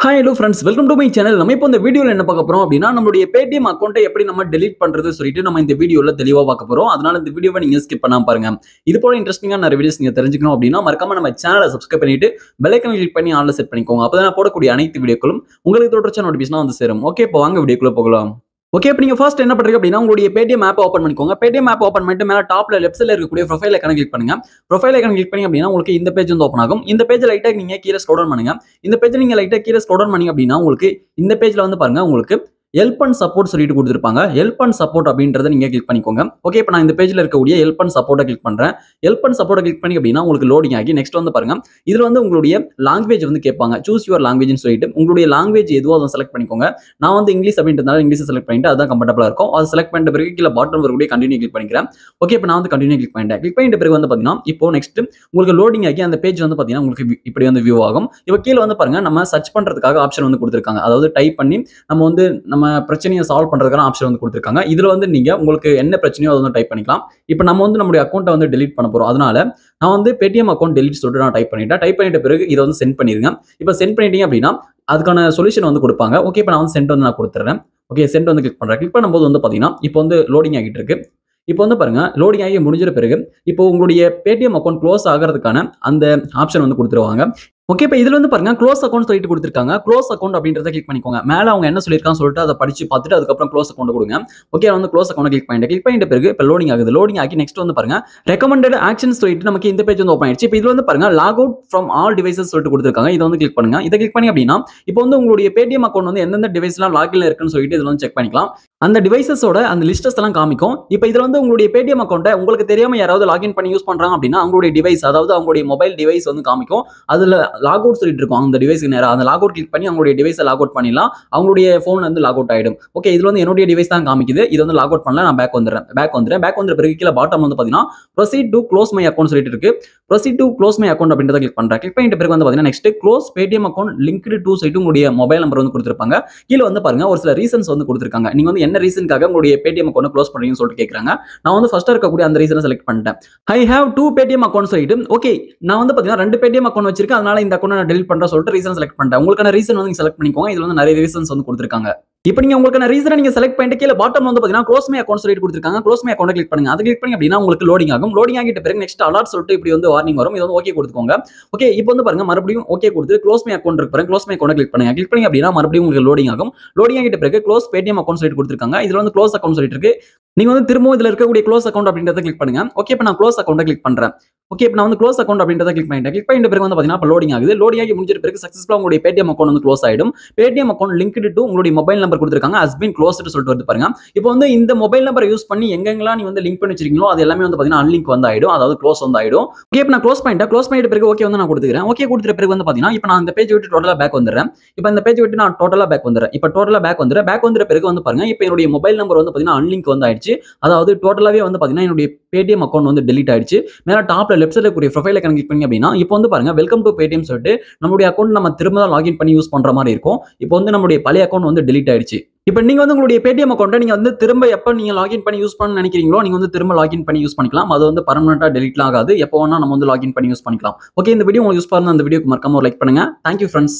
Hi hello friends, welcome to my channel. நம்ம இப்போ இந்த வீடியோல என்ன பார்க்க போறோம் அப்படின்னா நம்மளுடைய Paytm அக்கவுண்ட்டை எப்படி நம்ம delete பண்றது சொல்லிட்டு நம்ம இந்த வீடியோல தெளிவா பார்க்க போறோம். அதனால இந்த வீடியோவை நீங்க ஸ்கிப் பண்ணாம பாருங்க. இது போல இன்ட்ரஸ்டிங்கான நிறைய வீடியோஸ் நீங்க தெரிஞ்சுக்கணும் அப்படின்னா மறக்காம நம்ம சேனலை சப்ஸ்கிரைப் பண்ணிட்டு பெல் ஐகானை கிளிக் பண்ணி ஆல்ல செட் பண்ணிக்கோங்க. அப்பதான் நான் போடக்கூடிய அனைத்து வீடியோக்களும் உங்களுக்கு தொடர்ச்சியான நோட்டிஃபிகேஷன் வந்து சேரும். ஓகே, இப்போ வாங்க வீடியோக்குள்ள போகலாம். ஓகே, இப்போ நீங்க ஃபர்ஸ்ட் என்ன பண்றீங்க அப்படின்னா உங்களுடைய Paytm ஆப் ஓபன் பண்ணிக்கோங்க. Paytm ஆப் ஓபன் பண்ணிட்டு மேல டாப்ல லெஃப்ட் சைடுல இருக்கக்கூடிய ப்ரொஃபைல் ஐகானை கிளிக் பண்ணுங்க. ப்ரொஃபைல் ஐகானை கிளிக் பண்ணி அப்படின்னா உங்களுக்கு இந்த பேஜ் வந்து ஓபன் ஆகும். இந்த பேஜ் லைட்டா நீங்க கீழ ஸ்க்ரோல் டவுன் பண்ணுங்க. இந்த பேஜ் நீங்க லைட்டா கீழ ஸ்க்ரோல் டவுன் பண்ணீங்க அப்படின்னா உங்களுக்கு இந்த பேஜ்ல வந்து பாருங்க உங்களுக்கு ஹெல்ப் அண்ட் சப்போர்ட் சொல்லிட்டு கொடுத்துருப்பாங்க. ஹெல்ப் அண்ட் சப்போர்ட் அப்படின்றத நீங்க கிளிக் பண்ணிக்கோங்க. ஓகே, இப்போ நான் இந்த பேஜ்ல இருக்கக்கூடிய ஹெல்ப் அண்ட் சப்போர்ட்டை கிளிக் பண்றேன். ஹெல்ப் அண்ட் சப்போர்ட்டை கிளிக் பண்ணி அப்படின்னா உங்களுக்கு லோடிங் ஆகி நெக்ஸ்ட் வந்து பாருங்க இதுல வந்து உங்களுடைய லாங்குவேஜ் வந்து கேட்பாங்க. சூஸ் யுவர் லாங்குவேஜ்னு சொல்லிட்டு உங்களுடைய லாங்குவேஜ் எதுவோ அதை செலக்ட் பண்ணிக்கோங்க. நான் வந்து இங்கிலீஷ் அப்படின்றதால இங்கிலீஷ் செலக்ட் பண்ணிட்டு அதான் கம்ஃபர்டபுளா இருக்கும். அதை செலக்ட் பண்ணிட்ட பிறகு கீழே பாட்டம் வரக்கூடிய கண்டினியூ கிளிக் பண்ணிக்கிறேன். ஓகே, இப்போ நான் வந்து கண்டினியூ கிளிக் பண்ணிட்டேன். கிளிக் பண்ணிட்ட பிறகு வந்து பாத்தீங்கன்னா இப்போ நெக்ஸ்ட் உங்களுக்கு லோடிங் ஆகி அந்த பேஜ் வந்து பாத்தீங்கன்னா உங்களுக்கு இப்படி வந்து வியூ ஆகும். இப்போ கீழே வந்து பாருங்க நம்ம சர்ச் பண்றதுக்காக ஆப்ஷன் வந்து கொடுத்துருக்காங்க. அதாவது டைப் பண்ணி நம்ம பிரச்சனையை சால்வ் பண்றதுக்கான ஆப்ஷன் வந்து கொடுத்துருக்காங்க. இதுல வந்து நீங்க உங்களுக்கு என்ன பிரச்சனையோ அதை வந்து டைப் பண்ணிக்கலாம். இப்போ நம்ம வந்து நம்மளுடைய அக்கௌண்ட்டை வந்து டெலீட் பண்ண போறோம். அதனால நான் வந்து Paytm அக்கௌண்ட் டெலீட் சொல்லிட்டு நான் டைப் பண்ணிட்டேன். டைப் பண்ணிட்ட பிறகு இதை வந்து சென்ட் பண்ணிருங்க. இப்போ சென்ட் பண்ணிட்டீங்க அப்படின்னா அதுக்கான சொல்யூஷன் வந்து கொடுப்பாங்க. ஓகே, இப்போ நான் வந்து சென்ட் வந்து நான் கொடுத்துறேன். ஓகே, சென்ட் வந்து கிளிக் பண்றேன். கிளிக் பண்ணும்போது வந்து பாத்தீங்கன்னா இப்போ வந்து லோடிங் ஆகிட்டு இருக்கு. இப்போ வந்து பாருங்க லோடிங் ஆகி முடிஞ்ச பிறகு இப்போ உங்களுடைய Paytm அக்கௌண்ட் க்ளோஸ் ஆகிறதுக்கான அந்த ஆப்ஷன் வந்து கொடுத்துருவாங்க. ஓகே, இப்போ இதுல வந்து பாருங்க க்ளோஸ் அக்கௌண்ட் சொல்லிட்டு கொடுத்துருக்காங்க. க்ளோஸ் அக்கௌண்ட் அப்படின்றத கிளிக் பண்ணிக்கோங்க. மேல அவங்க என்ன சொல்லியிருக்காங்க சொல்லிட்டு அதை படிச்சு பார்த்துட்டு அதுக்கப்புறம் க்ளோஸ் அக்கௌண்ட் கொடுங்க. ஓகே, வந்து க்ளோஸ் அக்கௌண்ட் கிளிக் பண்ணிட்ட பிறகு இப்போ லோடிங் ஆகுது. லோடிங் ஆகி நெக்ஸ்ட் வந்து பாருங்க ரெக்கமெண்டட் ஆக்ஷன்ஸ் சொல்லிட்டு நமக்கு இந்த பேஜ் வந்து ஓப்பன் ஆயிடுச்சு. இப்போ இதுல வந்து பாருங்க log out from all devices சொல்லிட்டு கொடுத்துருக்காங்க. இதை வந்து கிளிக் பண்ணுங்க. இதை கிளிக் பண்ணி அப்படின்னா இப்போ வந்து உங்களுடைய Paytm அக்கௌண்ட் வந்து எந்தெந்த டிவைஸ்லாம் லாகின்ல இருக்குன்னு சொல்லிட்டு இதுல வந்து செக் பண்ணிக்கலாம். அந்த டிவைசஸோட அந்த லிஸ்டஸ் எல்லாம் காமிக்கும். இப்போ இதுல வந்து உங்களுடைய Paytm அக்கௌண்ட்டை உங்களுக்கு தெரியாம யாராவது லாகின் பண்ணி யூஸ் பண்றாங்க அப்படின்னா அவங்களுடைய டிவைஸ் அதாவது அவங்களுடைய மொபைல் டிவைஸ் வந்து காமிக்கும். அதுல லாக் அவுட் சொல்லிட்டு இருக்கும் அந்த டிவைஸ்க்கு நேரா அந்த லாக் அவுட் கிளிக் பண்ணி அவங்களுடைய டிவைஸை லாக் அவுட் பண்ணிடலாம். அவங்களுடைய ஃபோன் வந்து லாக் அவுட் ஆயிடும். ஓகே, இதுல வந்து என்னுடைய டிவைஸ் தான் காமிக்குது. இது வந்து லாக் அவுட் பண்ணல. நான் பேக் வந்த பிறகு கீழே பாட்டம் வந்து பாத்தீங்கன்னா proceed to close my account சொல்லிட்டு இருக்கு. Proceed to close my account அப்படின்றத கிளிக் பண்றேன். கிளிக் பண்ணிட்ட பிறகு வந்து பாத்தீங்கன்னா next close Paytm account linked to சொல்லிட்டு உங்களுடைய மொபைல் நம்பர் வந்து கொடுத்துருப்பாங்க. கீழே வந்து பாருங்க ஒரு சில ரீசன்ஸ் வந்து கொடுத்துருக்காங்க. நீங்க வந்து என்ன ரீசனுக்காக உங்களுடைய Paytm அக்கௌண்ட் க்ளோஸ் பண்றீங்கன்னு சொல்லிட்டு கேக்குறாங்க. நான் வந்து ஃபர்ஸ்ட் இருக்கக்கூடிய அந்த ரீசனை செலக்ட் பண்ணிட்டேன். ஐ ஹேவ் 2 Paytm அக்கௌண்ட் சொல்லிட்டு ஓகே நான் வந்து பாத்தீங்கன்னா 2 Paytm அக்கௌண்ட் வச்சிருக்கேன். அதனால இந்த அக்கௌண்ட் நான் டெலீட் பண்றேன் சொல்லிட்டு ரீசன் செலக்ட் பண்ணிட்டேன். உங்களுக்கான ரீசன் வந்து நீங்க செலக்ட் பண்ணிக்கோங்க. இதுல வந்து நிறைய ரீசன்ஸ் வந்து கொடுத்துருக்காங்க. இப்போ நீங்க உங்களுக்கான ரீசனை நீங்க செலக்ட் பண்ணிட்டு கீழே பாட்டம் வந்து பாத்தீங்கன்னா க்ளோஸ் மை அக்கௌண்ட் சொல்லிட்டு கொடுத்துருக்காங்க. க்ளோஸ் மை அக்கௌண்ட் கிளிக் பண்ணுங்க. அதை கிளிக் பண்ணி அப்படின்னா உங்களுக்கு லோடிங் ஆகும். லோடிங் ஆகிட்ட பிறகு நெக்ஸ்ட் அலர்ட் சொல்லிட்டு இப்படி வந்து வார்னிங் வரும். இது வந்து ஓகே கொடுத்துக்கோங்க. ஓகே, இப்போ வந்து பாருங்க மறுபடியும் ஓகே கொடுத்து க்ளோஸ் மை அக்கௌண்ட் இருக்கு பாருங்க. க்ளோஸ் மை அக்கௌண்ட் கிளிக் பண்ணுங்க. கிளிக் பண்ணி அப்படின்னா மறுபடியும் உங்களுக்கு லோடிங் ஆகும். லோடிங் ஆகிட்ட பிறகு க்ளோஸ் Paytm அக்கௌண்ட் சொல்லிட்டு கொடுத்துருக்காங்க. இதுல வந்து க்ளோஸ் அக்கௌண்ட் சொல்லிட்டு இருக்கு. நீங்க வந்து திரும்பவும் இதுல இருக்கக்கூடிய க்ளோஸ் அக்கௌண்ட் அப்படின்றத கிளிக் பண்ணுங்க. ஓகே, இப்போ நான் க்ளோஸ் அக்கௌண்ட்டை கிளிக் பண்றேன். ஓகே, இப்போ நான் வந்து க்ளோஸ் அக்கௌண்ட் அப்படின்றத கிளிக் பண்ணிட்டேன். கிளிக் பண்ணிட்ட பிறகு வந்து பாத்தீங்கன்னா இப்போ லோடிங் ஆகுது. லோடிங் ஆகி முடிஞ்ச பிறகு சக்சஸ்ஃபுல்லா உங்களுடைய Paytm அக்கௌண்ட் வந்து க்ளோஸ் ஆயிடும். Paytm அக்கௌண்ட் லிங்க்டு டு உங்களுடைய மொபைல் நம்பர் கொடுத்துருக்காங்க. ஹஸ் பீன் க்ளோஸ்டு சொல்லிட்டு வருது பாருங்க. இப்போ வந்து இந்த மொபைல் நம்பரை யூஸ் பண்ணி எங்கெங்கெல்லாம் நீ வந்து லிங்க் பண்ணி வச்சிருக்கீங்களோ அது எல்லாமே வந்து பாத்தீங்கன்னா அன்லிங்க் வந்து ஆயிடும். அதாவது க்ளோஸ் வந்து ஆயிடும். ஓகே, இப்போ நான் க்ளோஸ் பண்ணிட்டேன். க்ளோஸ் பண்ணிட்ட பிறகு ஓகே வந்து நான் கொடுத்துக்கிறேன். ஓகே கொடுத்த பிறகு வந்து பாத்தீங்கன்னா இப்போ நான் இந்த பேஜ் விட்டு டோட்டலா பேக் வந்துடுறேன். இப்போ இந்த பேஜ் விட்டு நான் டோட்டலா பேக் வந்துடுறேன். இப்போ டோட்டலா பேக் வந்துடுறேன். பேக் வந்துற பிறகு வந்து பாருங்க இப்போ என்னுடைய மொபைல் நம்பர் வந்து பாத்தீங்கன்னா அன்லிங்க் வந்து ஆயிடுச்சு. அதாவது டோட்டலாவே வந்து பாத்தீங்கன்னா என்னுடைய Paytm அக்கௌண்ட் வந்து டெலீட் ஆயிடுச்சு. மேல டாப்ல லெஃப்ட் சைடுல கூடிய ப்ரொஃபைல் ஐகான் கிளிக் பண்ணி அப்படின்னா இப்போ வந்து பாருங்க வெல்கம் டு Paytm சொல்லிட்டு நம்மளுடைய அக்கௌண்ட் நம்ம திரும்ப தான் லாகின் பண்ணி யூஸ் பண்ற மாதிரி இருக்கும். இப்போ வந்து நம்மளுடைய பழைய அக்கௌண்ட் வந்து டெலீட் ஆயிடுச்சு. இப்போ நீங்க வந்து உங்களுடைய Paytm அக்கௌண்ட்டை நீங்க வந்து திரும்ப எப்ப நீங்க லாகின் பண்ணி யூஸ் பண்ண நினைக்கிறீங்களோ நீங்க வந்து திரும்ப லாகின் பண்ணி யூஸ் பண்ணிக்கலாம். அது வந்து பெர்மனன்ட்டா டெலீட்லாம் ஆகாது. எப்போ வேணா நம்ம வந்து லாகின் பண்ணி யூஸ் பண்ணிக்கலாம். ஓகே, இந்த வீடியோ உங்களுக்கு யூஸ் பண்ணா அந்த வீடியோக்கு மறக்காம ஒரு லைக் பண்ணுங்க. Thank you friends.